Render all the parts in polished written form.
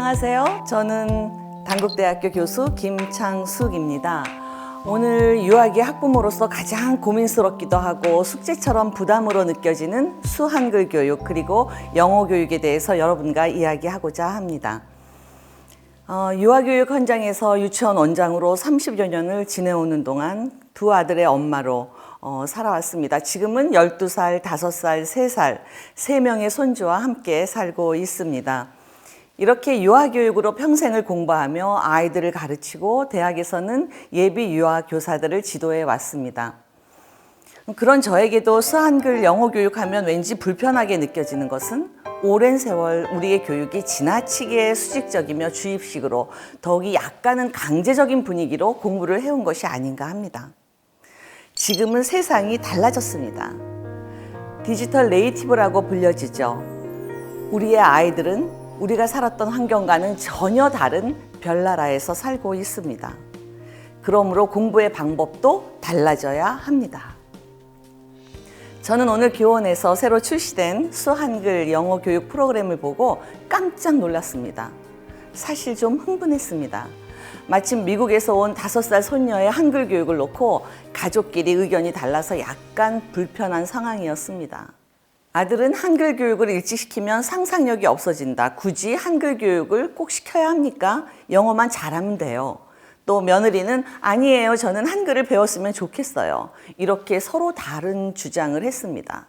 안녕하세요. 저는 단국대학교 교수 김창숙입니다. 오늘 유아기 학부모로서 가장 고민스럽기도 하고 숙제처럼 부담으로 느껴지는 수한글 교육 그리고 영어 교육에 대해서 여러분과 이야기하고자 합니다. 유아교육 현장에서 유치원 원장으로 30여 년을 지내오는 동안 두 아들의 엄마로 살아왔습니다. 지금은 12살, 5살, 3살, 3명의 손주와 함께 살고 있습니다. 이렇게 유아교육으로 평생을 공부하며 아이들을 가르치고 대학에서는 예비 유아 교사들을 지도해 왔습니다. 그런 저에게도 수한글 영어 교육하면 왠지 불편하게 느껴지는 것은 오랜 세월 우리의 교육이 지나치게 수직적이며 주입식으로 더욱이 약간은 강제적인 분위기로 공부를 해온 것이 아닌가 합니다. 지금은 세상이 달라졌습니다. 디지털 네이티브라고 불려지죠. 우리의 아이들은 우리가 살았던 환경과는 전혀 다른 별나라에서 살고 있습니다. 그러므로 공부의 방법도 달라져야 합니다. 저는 오늘 교원에서 새로 출시된 수한글 영어 교육 프로그램을 보고 깜짝 놀랐습니다. 사실 좀 흥분했습니다. 마침 미국에서 온 5살 손녀의 한글 교육을 놓고 가족끼리 의견이 달라서 약간 불편한 상황이었습니다. 아들은 한글 교육을 일찍 시키면 상상력이 없어진다. 굳이 한글 교육을 꼭 시켜야 합니까? 영어만 잘하면 돼요. 또 며느리는 아니에요. 저는 한글을 배웠으면 좋겠어요. 이렇게 서로 다른 주장을 했습니다.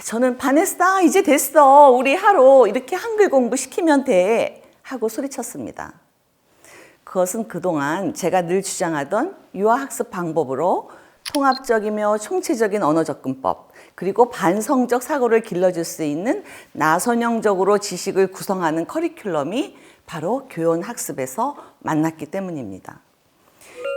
저는 반했어. 이제 됐어. 우리 하루 이렇게 한글 공부시키면 돼. 하고 소리쳤습니다. 그것은 그동안 제가 늘 주장하던 유아학습 방법으로 통합적이며 총체적인 언어접근법, 그리고 반성적 사고를 길러줄 수 있는 나선형적으로 지식을 구성하는 커리큘럼이 바로 교원학습에서 만났기 때문입니다.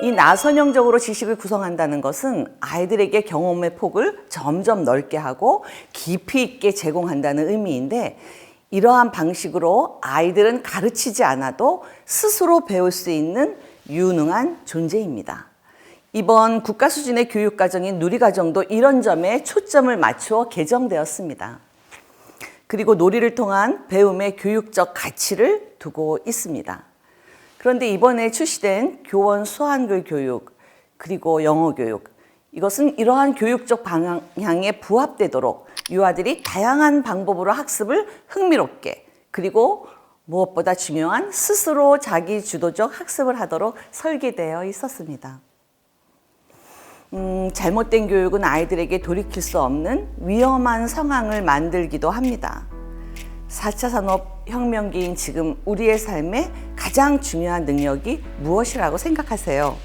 이 나선형적으로 지식을 구성한다는 것은 아이들에게 경험의 폭을 점점 넓게 하고 깊이 있게 제공한다는 의미인데, 이러한 방식으로 아이들은 가르치지 않아도 스스로 배울 수 있는 유능한 존재입니다. 이번 국가 수준의 교육과정인 누리과정도 이런 점에 초점을 맞추어 개정되었습니다. 그리고 놀이를 통한 배움의 교육적 가치를 두고 있습니다. 그런데 이번에 출시된 교원 수한글 교육 그리고 영어 교육, 이것은 이러한 교육적 방향에 부합되도록 유아들이 다양한 방법으로 학습을 흥미롭게, 그리고 무엇보다 중요한 스스로 자기 주도적 학습을 하도록 설계되어 있었습니다. 잘못된 교육은 아이들에게 돌이킬 수 없는 위험한 상황을 만들기도 합니다. 4차 산업혁명기인 지금 우리의 삶에 가장 중요한 능력이 무엇이라고 생각하세요?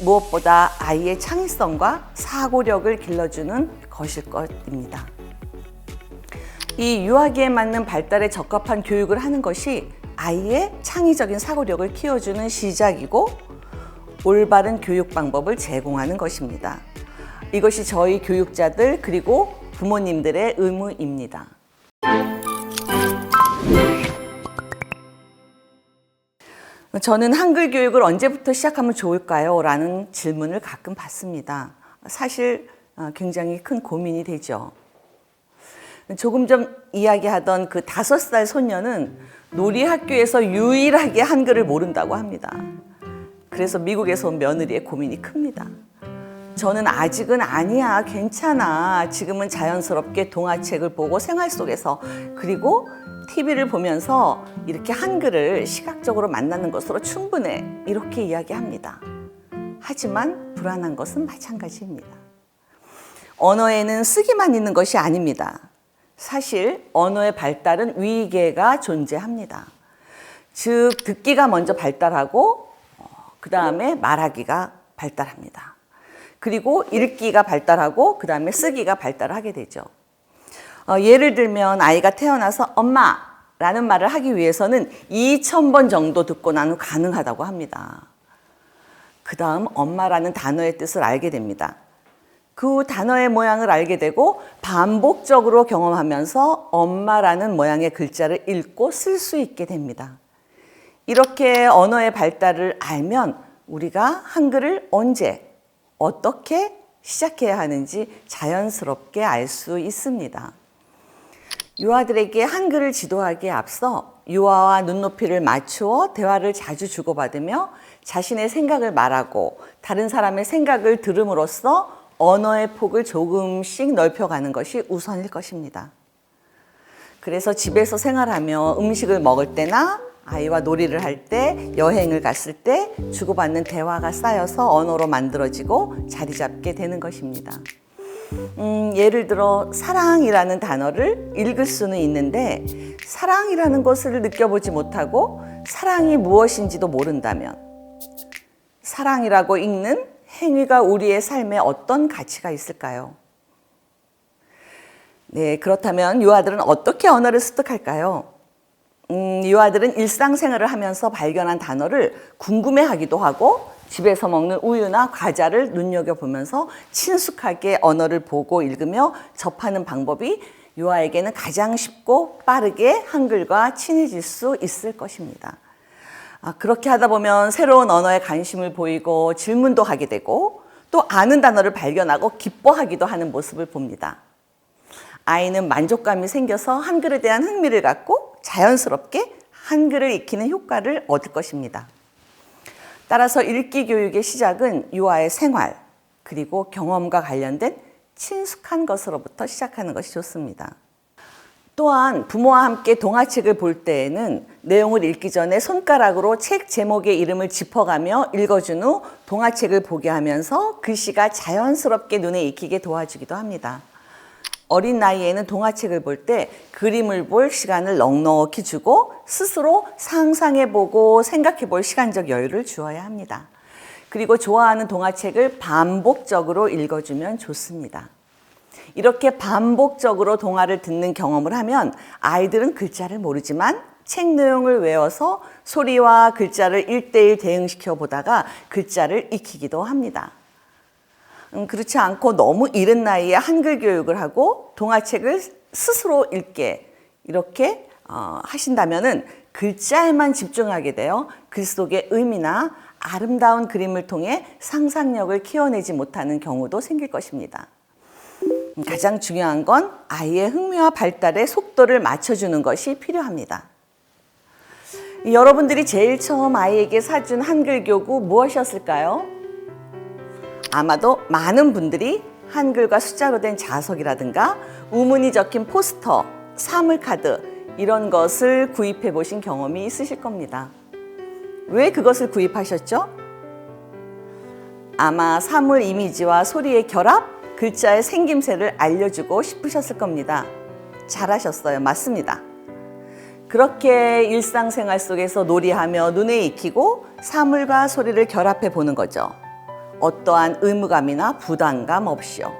무엇보다 아이의 창의성과 사고력을 길러주는 것일 것입니다. 이 유아기에 맞는 발달에 적합한 교육을 하는 것이 아이의 창의적인 사고력을 키워주는 시작이고 올바른 교육 방법을 제공하는 것입니다. 이것이 저희 교육자들 그리고 부모님들의 의무입니다. 저는 한글 교육을 언제부터 시작하면 좋을까요? 라는 질문을 가끔 받습니다. 사실 굉장히 큰 고민이 되죠. 조금 전 이야기하던 그 5살 손녀는 놀이학교에서 유일하게 한글을 모른다고 합니다. 그래서 미국에서 온 며느리의 고민이 큽니다. 저는 아직은 아니야, 괜찮아. 지금은 자연스럽게 동화책을 보고 생활 속에서, 그리고 TV를 보면서 이렇게 한글을 시각적으로 만나는 것으로 충분해. 이렇게 이야기합니다. 하지만 불안한 것은 마찬가지입니다. 언어에는 쓰기만 있는 것이 아닙니다. 사실 언어의 발달은 위계가 존재합니다. 즉, 듣기가 먼저 발달하고 그 다음에 말하기가 발달합니다. 그리고 읽기가 발달하고 그 다음에 쓰기가 발달하게 되죠. 예를 들면 아이가 태어나서 엄마라는 말을 하기 위해서는 2000번 정도 듣고 난 후 가능하다고 합니다. 그 다음 엄마라는 단어의 뜻을 알게 됩니다. 그 단어의 모양을 알게 되고 반복적으로 경험하면서 엄마라는 모양의 글자를 읽고 쓸 수 있게 됩니다. 이렇게 언어의 발달을 알면 우리가 한글을 언제, 어떻게 시작해야 하는지 자연스럽게 알 수 있습니다. 유아들에게 한글을 지도하기에 앞서 유아와 눈높이를 맞추어 대화를 자주 주고받으며 자신의 생각을 말하고 다른 사람의 생각을 들음으로써 언어의 폭을 조금씩 넓혀가는 것이 우선일 것입니다. 그래서 집에서 생활하며 음식을 먹을 때나 아이와 놀이를 할 때, 여행을 갔을 때 주고받는 대화가 쌓여서 언어로 만들어지고 자리 잡게 되는 것입니다. 예를 들어 사랑이라는 단어를 읽을 수는 있는데 사랑이라는 것을 느껴보지 못하고 사랑이 무엇인지도 모른다면 사랑이라고 읽는 행위가 우리의 삶에 어떤 가치가 있을까요? 네, 그렇다면 유아들은 어떻게 언어를 습득할까요? 유아들은 일상생활을 하면서 발견한 단어를 궁금해하기도 하고 집에서 먹는 우유나 과자를 눈여겨보면서 친숙하게 언어를 보고 읽으며 접하는 방법이 유아에게는 가장 쉽고 빠르게 한글과 친해질 수 있을 것입니다. 그렇게 하다 보면 새로운 언어에 관심을 보이고 질문도 하게 되고 또 아는 단어를 발견하고 기뻐하기도 하는 모습을 봅니다. 아이는 만족감이 생겨서 한글에 대한 흥미를 갖고 자연스럽게 한글을 익히는 효과를 얻을 것입니다. 따라서 읽기 교육의 시작은 유아의 생활, 그리고 경험과 관련된 친숙한 것으로부터 시작하는 것이 좋습니다. 또한 부모와 함께 동화책을 볼 때에는 내용을 읽기 전에 손가락으로 책 제목의 이름을 짚어가며 읽어준 후 동화책을 보게 하면서 글씨가 자연스럽게 눈에 익히게 도와주기도 합니다. 어린 나이에는 동화책을 볼 때 그림을 볼 시간을 넉넉히 주고 스스로 상상해보고 생각해볼 시간적 여유를 주어야 합니다. 그리고 좋아하는 동화책을 반복적으로 읽어주면 좋습니다. 이렇게 반복적으로 동화를 듣는 경험을 하면 아이들은 글자를 모르지만 책 내용을 외워서 소리와 글자를 1:1 대응시켜 보다가 글자를 익히기도 합니다. 그렇지 않고 너무 이른 나이에 한글 교육을 하고 동화책을 스스로 읽게 이렇게 하신다면은 글자에만 집중하게 되어 글 속의 의미나 아름다운 그림을 통해 상상력을 키워내지 못하는 경우도 생길 것입니다. 가장 중요한 건 아이의 흥미와 발달의 속도를 맞춰주는 것이 필요합니다. 여러분들이 제일 처음 아이에게 사준 한글 교구 무엇이었을까요? 아마도 많은 분들이 한글과 숫자로 된 자석이라든가 우문이 적힌 포스터, 사물카드 이런 것을 구입해 보신 경험이 있으실 겁니다. 왜 그것을 구입하셨죠? 아마 사물 이미지와 소리의 결합, 글자의 생김새를 알려주고 싶으셨을 겁니다. 잘하셨어요. 맞습니다. 그렇게 일상생활 속에서 놀이하며 눈에 익히고 사물과 소리를 결합해 보는 거죠. 어떠한 의무감이나 부담감 없이요.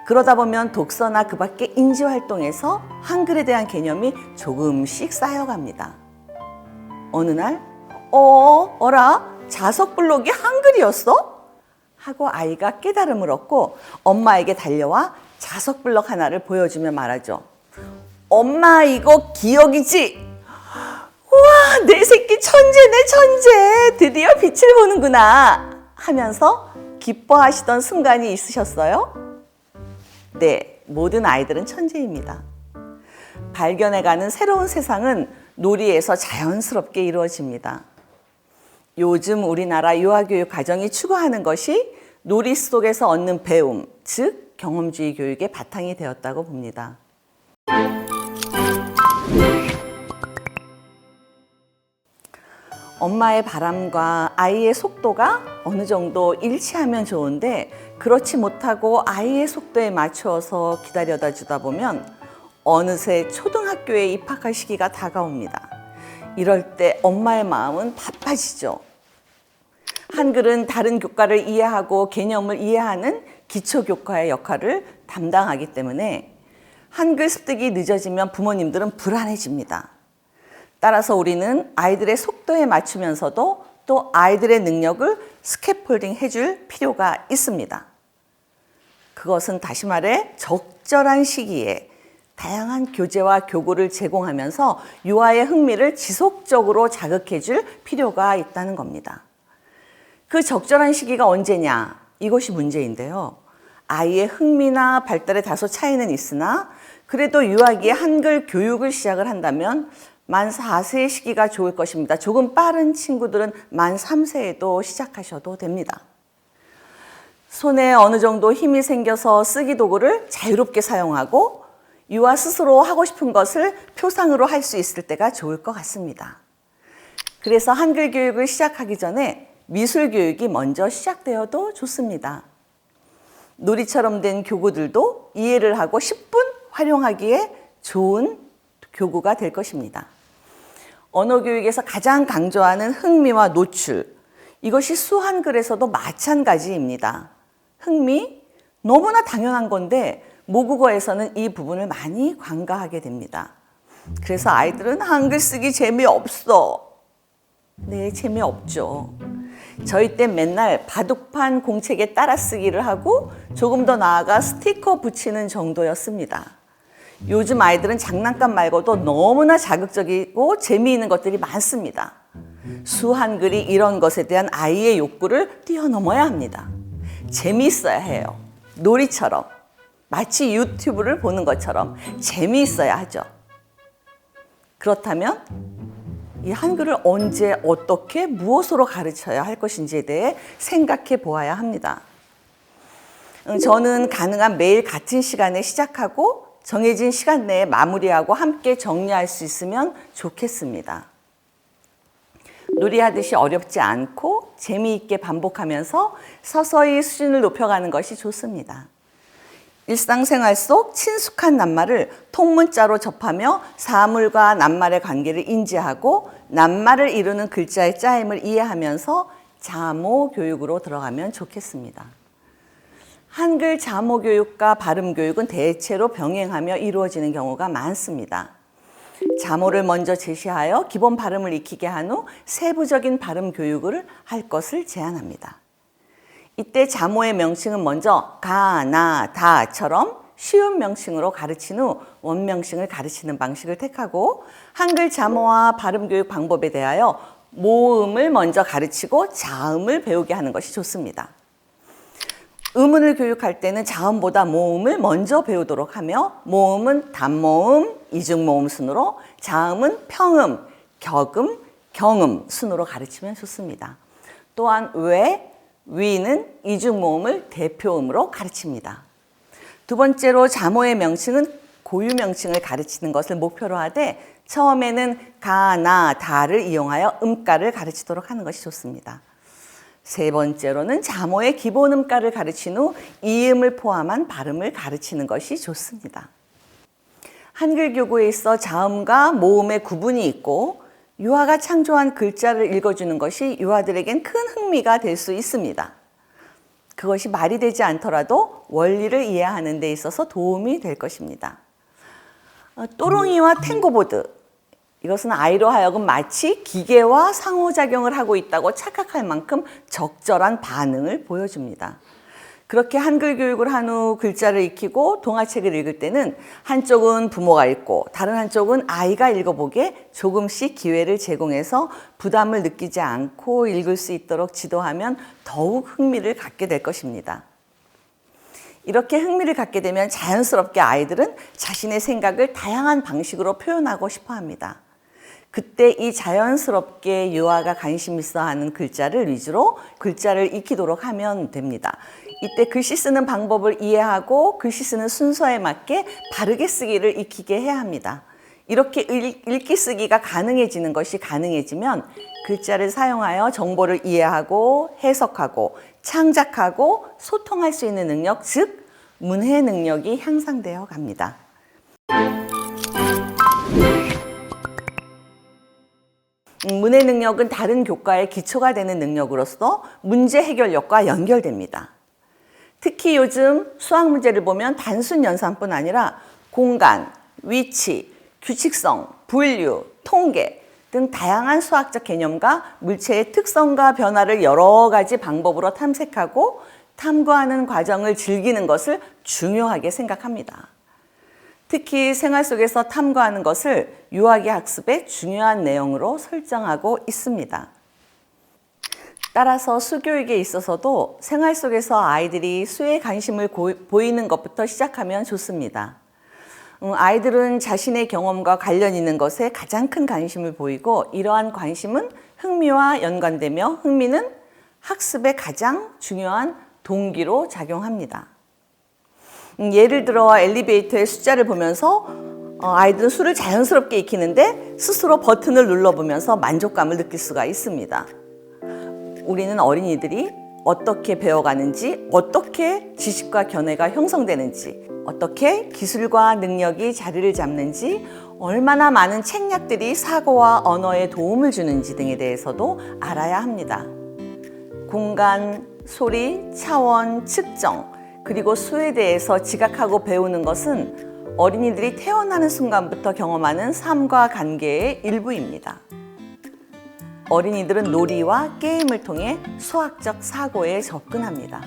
그러다 보면 독서나 그 밖의 인지활동에서 한글에 대한 개념이 조금씩 쌓여갑니다. 어느 날 어라? 자석 블록이 한글이었어? 하고 아이가 깨달음을 얻고 엄마에게 달려와 자석 블록 하나를 보여주며 말하죠. 엄마 이거 기억이지? 우와 내 새끼 천재네 천재. 드디어 빛을 보는구나. 하면서 기뻐하시던 순간이 있으셨어요? 네, 모든 아이들은 천재입니다. 발견해가는 새로운 세상은 놀이에서 자연스럽게 이루어집니다. 요즘 우리나라 유아교육 과정이 추구하는 것이 놀이 속에서 얻는 배움, 즉 경험주의 교육의 바탕이 되었다고 봅니다. 엄마의 바람과 아이의 속도가 어느 정도 일치하면 좋은데 그렇지 못하고 아이의 속도에 맞추어서 기다려다 주다 보면 어느새 초등학교에 입학할 시기가 다가옵니다. 이럴 때 엄마의 마음은 바빠지죠. 한글은 다른 교과를 이해하고 개념을 이해하는 기초교과의 역할을 담당하기 때문에 한글 습득이 늦어지면 부모님들은 불안해집니다. 따라서 우리는 아이들의 속도에 맞추면서도 또 아이들의 능력을 스캐폴딩 해줄 필요가 있습니다. 그것은 다시 말해 적절한 시기에 다양한 교재와 교구를 제공하면서 유아의 흥미를 지속적으로 자극해줄 필요가 있다는 겁니다. 그 적절한 시기가 언제냐? 이것이 문제인데요. 아이의 흥미나 발달에 다소 차이는 있으나 그래도 유아기에 한글 교육을 시작을 한다면 만 4세 시기가 좋을 것입니다. 조금 빠른 친구들은 만 3세에도 시작하셔도 됩니다. 손에 어느 정도 힘이 생겨서 쓰기 도구를 자유롭게 사용하고 유아 스스로 하고 싶은 것을 표상으로 할 수 있을 때가 좋을 것 같습니다. 그래서 한글 교육을 시작하기 전에 미술 교육이 먼저 시작되어도 좋습니다. 놀이처럼 된 교구들도 이해를 하고 10분 활용하기에 좋은 교구가 될 것입니다. 언어 교육에서 가장 강조하는 흥미와 노출, 이것이 수한글에서도 마찬가지입니다. 흥미, 너무나 당연한 건데 모국어에서는 이 부분을 많이 관가하게 됩니다. 그래서 아이들은 한글 쓰기 재미없어. 네, 재미없죠. 저희 때 맨날 바둑판 공책에 따라쓰기를 하고 조금 더 나아가 스티커 붙이는 정도였습니다. 요즘 아이들은 장난감 말고도 너무나 자극적이고 재미있는 것들이 많습니다. 수한글이 이런 것에 대한 아이의 욕구를 뛰어넘어야 합니다. 재미있어야 해요. 놀이처럼, 마치 유튜브를 보는 것처럼 재미있어야 하죠. 그렇다면 이 한글을 언제, 어떻게, 무엇으로 가르쳐야 할 것인지에 대해 생각해 보아야 합니다. 저는 가능한 매일 같은 시간에 시작하고 정해진 시간 내에 마무리하고 함께 정리할 수 있으면 좋겠습니다. 놀이하듯이 어렵지 않고 재미있게 반복하면서 서서히 수준을 높여가는 것이 좋습니다. 일상생활 속 친숙한 낱말을 통문자로 접하며 사물과 낱말의 관계를 인지하고 낱말을 이루는 글자의 짜임을 이해하면서 자모 교육으로 들어가면 좋겠습니다. 한글 자모 교육과 발음 교육은 대체로 병행하며 이루어지는 경우가 많습니다. 자모를 먼저 제시하여 기본 발음을 익히게 한 후 세부적인 발음 교육을 할 것을 제안합니다. 이때 자모의 명칭은 먼저 가, 나, 다처럼 쉬운 명칭으로 가르친 후 원명칭을 가르치는 방식을 택하고 한글 자모와 발음 교육 방법에 대하여 모음을 먼저 가르치고 자음을 배우게 하는 것이 좋습니다. 음운을 교육할 때는 자음보다 모음을 먼저 배우도록 하며 모음은 단모음, 이중모음 순으로 자음은 평음, 격음, 경음 순으로 가르치면 좋습니다. 또한 왜, 위는 이중모음을 대표음으로 가르칩니다. 두 번째로 자모의 명칭은 고유 명칭을 가르치는 것을 목표로 하되 처음에는 가, 나, 다를 이용하여 음가를 가르치도록 하는 것이 좋습니다. 세 번째로는 자모의 기본 음가를 가르친 후 이음을 포함한 발음을 가르치는 것이 좋습니다. 한글 교구에 있어 자음과 모음의 구분이 있고 유아가 창조한 글자를 읽어주는 것이 유아들에겐 큰 흥미가 될 수 있습니다. 그것이 말이 되지 않더라도 원리를 이해하는 데 있어서 도움이 될 것입니다. 또롱이와 탱고보드, 이것은 아이로 하여금 마치 기계와 상호작용을 하고 있다고 착각할 만큼 적절한 반응을 보여줍니다. 그렇게 한글 교육을 한 후 글자를 익히고 동화책을 읽을 때는 한쪽은 부모가 읽고 다른 한쪽은 아이가 읽어보기에 조금씩 기회를 제공해서 부담을 느끼지 않고 읽을 수 있도록 지도하면 더욱 흥미를 갖게 될 것입니다. 이렇게 흥미를 갖게 되면 자연스럽게 아이들은 자신의 생각을 다양한 방식으로 표현하고 싶어 합니다. 그때 이 자연스럽게 유아가 관심 있어 하는 글자를 위주로 글자를 익히도록 하면 됩니다. 이때 글씨 쓰는 방법을 이해하고 글씨 쓰는 순서에 맞게 바르게 쓰기를 익히게 해야 합니다. 이렇게 읽기 쓰기가 가능해지는 것이 가능해지면 글자를 사용하여 정보를 이해하고 해석하고 창작하고 소통할 수 있는 능력, 즉 문해 능력이 향상되어 갑니다. 문해 능력은 다른 교과의 기초가 되는 능력으로서 문제 해결력과 연결됩니다. 특히 요즘 수학 문제를 보면 단순 연산뿐 아니라 공간, 위치, 규칙성, 분류, 통계 등 다양한 수학적 개념과 물체의 특성과 변화를 여러 가지 방법으로 탐색하고 탐구하는 과정을 즐기는 것을 중요하게 생각합니다. 특히 생활 속에서 탐구하는 것을 유아기 학습의 중요한 내용으로 설정하고 있습니다. 따라서 수교육에 있어서도 생활 속에서 아이들이 수에 관심을 보이는 것부터 시작하면 좋습니다. 아이들은 자신의 경험과 관련 있는 것에 가장 큰 관심을 보이고 이러한 관심은 흥미와 연관되며 흥미는 학습의 가장 중요한 동기로 작용합니다. 예를 들어 엘리베이터의 숫자를 보면서 아이들은 수를 자연스럽게 익히는데 스스로 버튼을 눌러보면서 만족감을 느낄 수가 있습니다. 우리는 어린이들이 어떻게 배워가는지, 어떻게 지식과 견해가 형성되는지, 어떻게 기술과 능력이 자리를 잡는지, 얼마나 많은 책략들이 사고와 언어에 도움을 주는지 등에 대해서도 알아야 합니다. 공간, 소리, 차원, 측정, 그리고 수에 대해서 지각하고 배우는 것은 어린이들이 태어나는 순간부터 경험하는 삶과 관계의 일부입니다. 어린이들은 놀이와 게임을 통해 수학적 사고에 접근합니다.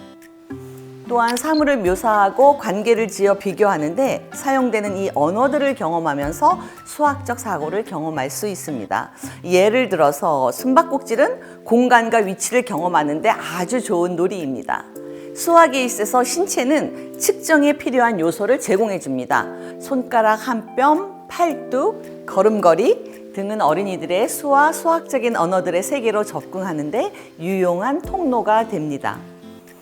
또한 사물을 묘사하고 관계를 지어 비교하는데 사용되는 이 언어들을 경험하면서 수학적 사고를 경험할 수 있습니다. 예를 들어서 숨바꼭질은 공간과 위치를 경험하는데 아주 좋은 놀이입니다. 수학에 있어서 신체는 측정에 필요한 요소를 제공해 줍니다. 손가락 한 뼘, 팔뚝, 걸음걸이 등은 어린이들의 수와 수학적인 언어들의 세계로 접근하는데 유용한 통로가 됩니다.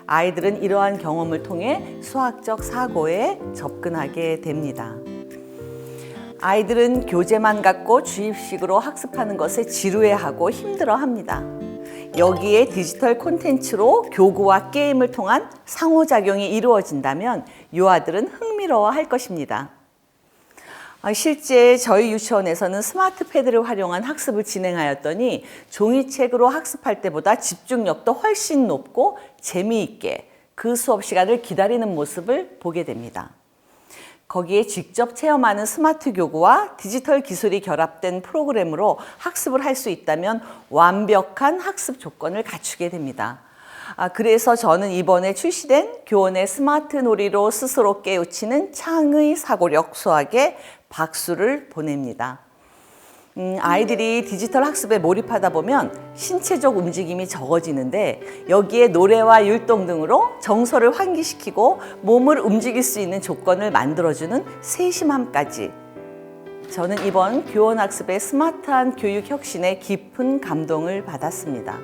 아이들은 이러한 경험을 통해 수학적 사고에 접근하게 됩니다. 아이들은 교재만 갖고 주입식으로 학습하는 것에 지루해하고 힘들어합니다. 여기에 디지털 콘텐츠로 교구와 게임을 통한 상호작용이 이루어진다면 유아들은 흥미로워할 것입니다. 실제 저희 유치원에서는 스마트 패드를 활용한 학습을 진행하였더니 종이책으로 학습할 때보다 집중력도 훨씬 높고 재미있게 그 수업 시간을 기다리는 모습을 보게 됩니다. 거기에 직접 체험하는 스마트 교구와 디지털 기술이 결합된 프로그램으로 학습을 할 수 있다면 완벽한 학습 조건을 갖추게 됩니다. 그래서 저는 이번에 출시된 교원의 스마트 놀이로 스스로 깨우치는 창의 사고력 수학에 박수를 보냅니다. 아이들이 디지털 학습에 몰입하다 보면 신체적 움직임이 적어지는데 여기에 노래와 율동 등으로 정서를 환기시키고 몸을 움직일 수 있는 조건을 만들어주는 세심함까지 저는 이번 교원학습의 스마트한 교육 혁신에 깊은 감동을 받았습니다.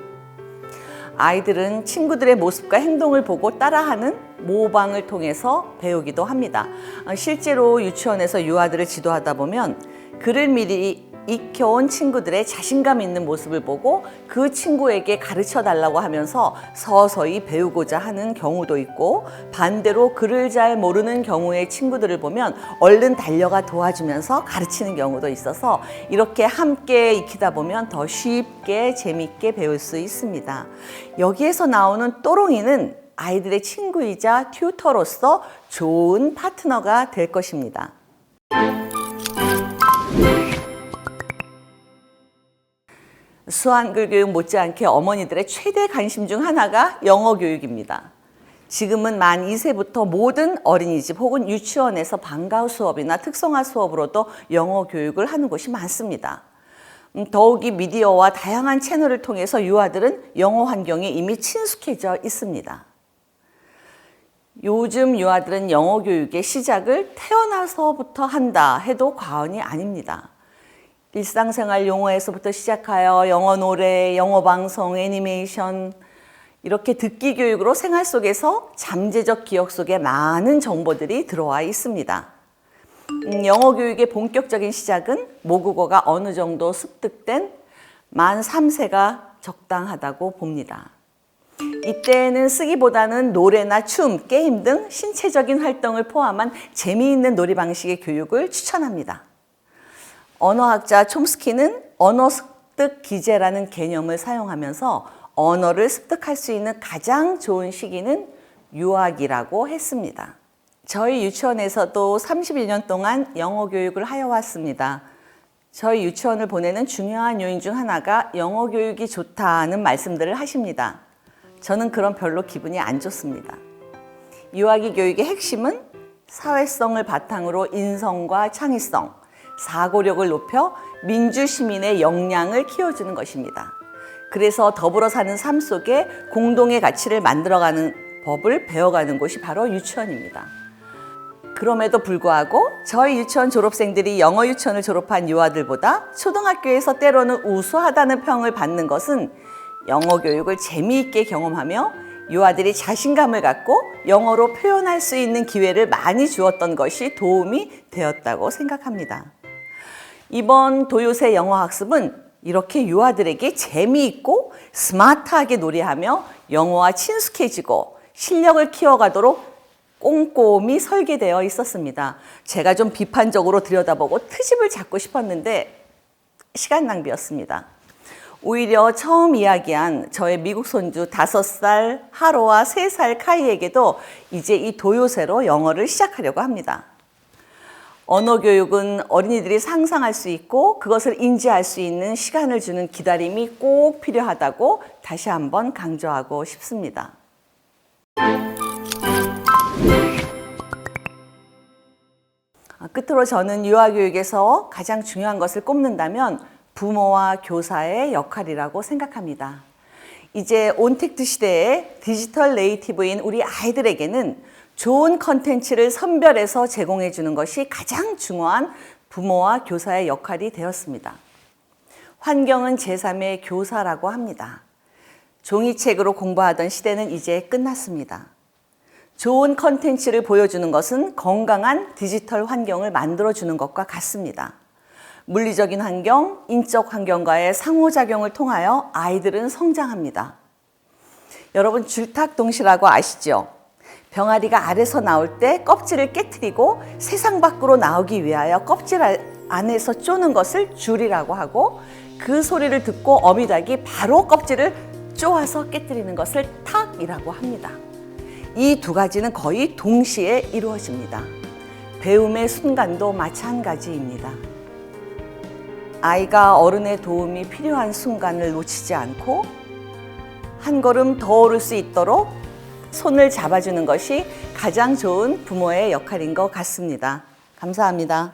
아이들은 친구들의 모습과 행동을 보고 따라하는 모방을 통해서 배우기도 합니다. 실제로 유치원에서 유아들을 지도하다 보면 글을 미리 익혀온 친구들의 자신감 있는 모습을 보고 그 친구에게 가르쳐 달라고 하면서 서서히 배우고자 하는 경우도 있고 반대로 글을 잘 모르는 경우의 친구들을 보면 얼른 달려가 도와주면서 가르치는 경우도 있어서 이렇게 함께 익히다 보면 더 쉽게 재미있게 배울 수 있습니다. 여기에서 나오는 또롱이는 아이들의 친구이자 튜터로서 좋은 파트너가 될 것입니다. 수한글 교육 못지않게 어머니들의 최대 관심 중 하나가 영어 교육입니다. 지금은 만 2세부터 모든 어린이집 혹은 유치원에서 방과후 수업이나 특성화 수업으로도 영어 교육을 하는 곳이 많습니다. 더욱이 미디어와 다양한 채널을 통해서 유아들은 영어 환경에 이미 친숙해져 있습니다. 요즘 유아들은 영어 교육의 시작을 태어나서부터 한다 해도 과언이 아닙니다. 일상생활 용어에서부터 시작하여 영어 노래, 영어 방송, 애니메이션 이렇게 듣기 교육으로 생활 속에서 잠재적 기억 속에 많은 정보들이 들어와 있습니다. 영어 교육의 본격적인 시작은 모국어가 어느 정도 습득된 만 3세가 적당하다고 봅니다. 이때는 쓰기보다는 노래나 춤, 게임 등 신체적인 활동을 포함한 재미있는 놀이 방식의 교육을 추천합니다. 언어학자 촘스키는 언어 습득 기제라는 개념을 사용하면서 언어를 습득할 수 있는 가장 좋은 시기는 유아기라고 했습니다. 저희 유치원에서도 31년 동안 영어 교육을 하여 왔습니다. 저희 유치원을 보내는 중요한 요인 중 하나가 영어 교육이 좋다는 말씀들을 하십니다. 저는 그런 별로 기분이 안 좋습니다. 유아기 교육의 핵심은 사회성을 바탕으로 인성과 창의성, 사고력을 높여 민주시민의 역량을 키워주는 것입니다. 그래서 더불어 사는 삶 속에 공동의 가치를 만들어가는 법을 배워가는 곳이 바로 유치원입니다. 그럼에도 불구하고 저희 유치원 졸업생들이 영어 유치원을 졸업한 유아들보다 초등학교에서 때로는 우수하다는 평을 받는 것은 영어 교육을 재미있게 경험하며 유아들이 자신감을 갖고 영어로 표현할 수 있는 기회를 많이 주었던 것이 도움이 되었다고 생각합니다. 이번 도요새 영어 학습은 이렇게 유아들에게 재미있고 스마트하게 놀이하며 영어와 친숙해지고 실력을 키워가도록 꼼꼼히 설계되어 있었습니다. 제가 좀 비판적으로 들여다보고 트집을 잡고 싶었는데 시간 낭비였습니다. 오히려 처음 이야기한 저의 미국 손주 5살 하로와 3살 카이에게도 이제 이 도요새로 영어를 시작하려고 합니다. 언어 교육은 어린이들이 상상할 수 있고 그것을 인지할 수 있는 시간을 주는 기다림이 꼭 필요하다고 다시 한번 강조하고 싶습니다. 끝으로 저는 유아교육에서 가장 중요한 것을 꼽는다면 부모와 교사의 역할이라고 생각합니다. 이제 온택트 시대에 디지털 네이티브인 우리 아이들에게는 좋은 컨텐츠를 선별해서 제공해 주는 것이 가장 중요한 부모와 교사의 역할이 되었습니다. 환경은 제3의 교사라고 합니다. 종이책으로 공부하던 시대는 이제 끝났습니다. 좋은 컨텐츠를 보여주는 것은 건강한 디지털 환경을 만들어주는 것과 같습니다. 물리적인 환경, 인적 환경과의 상호작용을 통하여 아이들은 성장합니다. 여러분 줄탁동시라고 아시죠? 병아리가 알에서 나올 때 껍질을 깨트리고 세상 밖으로 나오기 위하여 껍질 안에서 쪼는 것을 줄이라고 하고 그 소리를 듣고 어미닭이 바로 껍질을 쪼아서 깨트리는 것을 탁이라고 합니다. 이 두 가지는 거의 동시에 이루어집니다. 배움의 순간도 마찬가지입니다. 아이가 어른의 도움이 필요한 순간을 놓치지 않고 한 걸음 더 오를 수 있도록 손을 잡아주는 것이 가장 좋은 부모의 역할인 것 같습니다. 감사합니다.